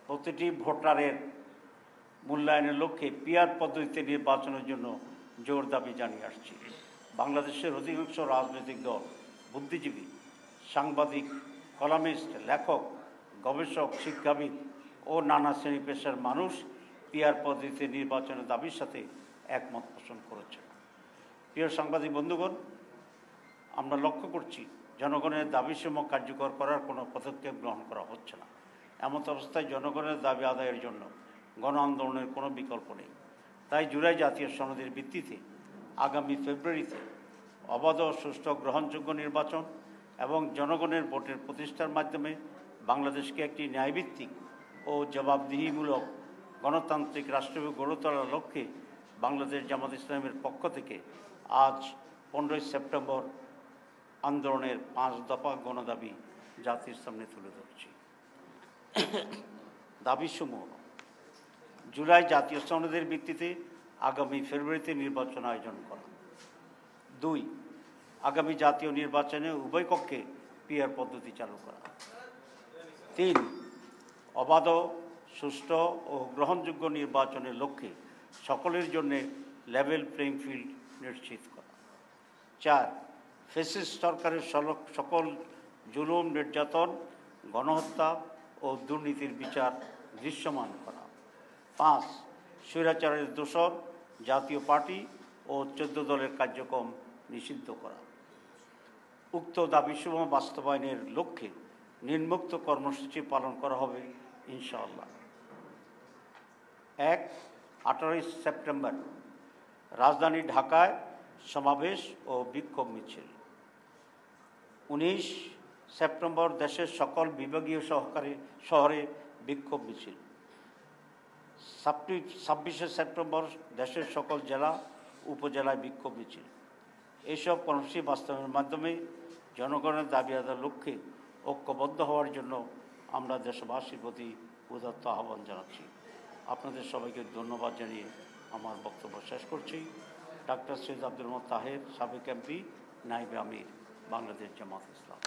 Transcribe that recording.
প্রতিটি ভোটারের মূল্যায়নের লক্ষ্যে পিআর পদ্ধতিতে নির্বাচনের জন্য জোর দাবি জানিয়ে আসছি। বাংলাদেশের অধিকাংশ রাজনৈতিক দল, বুদ্ধিজীবী, সাংবাদিক, কলামিস্ট, লেখক, গবেষক, শিক্ষাবিদ ও নানা শ্রেণী পেশার মানুষ পিআর পদ্ধতিতে নির্বাচনের দাবির সাথে একমত পোষণ করেছে। প্রিয় সাংবাদিক বন্ধুগণ, আমরা লক্ষ্য করছি জনগণের দাবিসমূহ কার্যকর করার কোনো পদক্ষেপ গ্রহণ করা হচ্ছে না। এমত অবস্থায় জনগণের দাবি আদায়ের জন্য গণ আন্দোলনের কোনো বিকল্প নেই। তাই জুলাই জাতীয় সনদের ভিত্তিতে আগামী ফেব্রুয়ারিতে অবাধ, সুষ্ঠু, গ্রহণযোগ্য নির্বাচন এবং জনগণের ভোটের প্রতিষ্ঠার মাধ্যমে বাংলাদেশকে একটি ন্যায়ভিত্তিক ও জবাবদিহিমূলক গণতান্ত্রিক রাষ্ট্র গড়ে তোলার লক্ষ্যে বাংলাদেশ জামাত ইসলামের পক্ষ থেকে আজ 15 সেপ্টেম্বর আন্দোলনের 5 দফা গণদাবি জাতির সামনে তুলে ধরছি। দাবিসমূহ: জুলাই জাতীয় সনদের ভিত্তিতে আগামী ফেব্রুয়ারিতে নির্বাচন আয়োজন করা। 2, আগামী জাতীয় নির্বাচনে উভয় কক্ষে পিআর পদ্ধতি চালু করা। 3, অবাধ, সুষ্ঠু ও গ্রহণযোগ্য নির্বাচনের লক্ষ্যে সকলের জন্য লেভেল প্লেইং ফিল্ড নিশ্চিত করা। 4, ফ্যাসিস্ট সরকারের সকল জুলুম, নির্যাতন, গণহত্যা ও দুর্নীতির বিচার দৃশ্যমান করা। 5, স্বৈরাচারের দোসর জাতীয় পার্টি ও 14 দলের কার্যক্রম নিষিদ্ধ করা। উক্ত দাবিসমূহ বাস্তবায়নের লক্ষ্যে নিম্নোক্ত কর্মসূচি পালন করা হবে ইনশাআল্লাহ। 1, 18 সেপ্টেম্বর রাজধানী ঢাকায় সমাবেশ ও বিক্ষোভ মিছিল। 19 সেপ্টেম্বর দেশের সকল বিভাগীয় শহরে বিক্ষোভ মিছিল। 26 সেপ্টেম্বর দেশের সকল জেলা উপজেলায় বিক্ষোভ মিছিল। এইসব কর্মসূচি বাস্তবায়নের মাধ্যমে জনগণের দাবি আদায়ের লক্ষ্যে ঐক্যবদ্ধ হওয়ার জন্য আমরা দেশবাসীর প্রতি উদাত্ত আহ্বান জানাচ্ছি। আপনাদের সবাইকে ধন্যবাদ জানিয়ে আমার বক্তব্য শেষ করছি। ডাক্তার সৈয়দ আব্দুল মোহাম্মদ তাহের, সাবেক এমপি, নায়েবে আমির, বাংলাদেশ জামাত ইসলাম।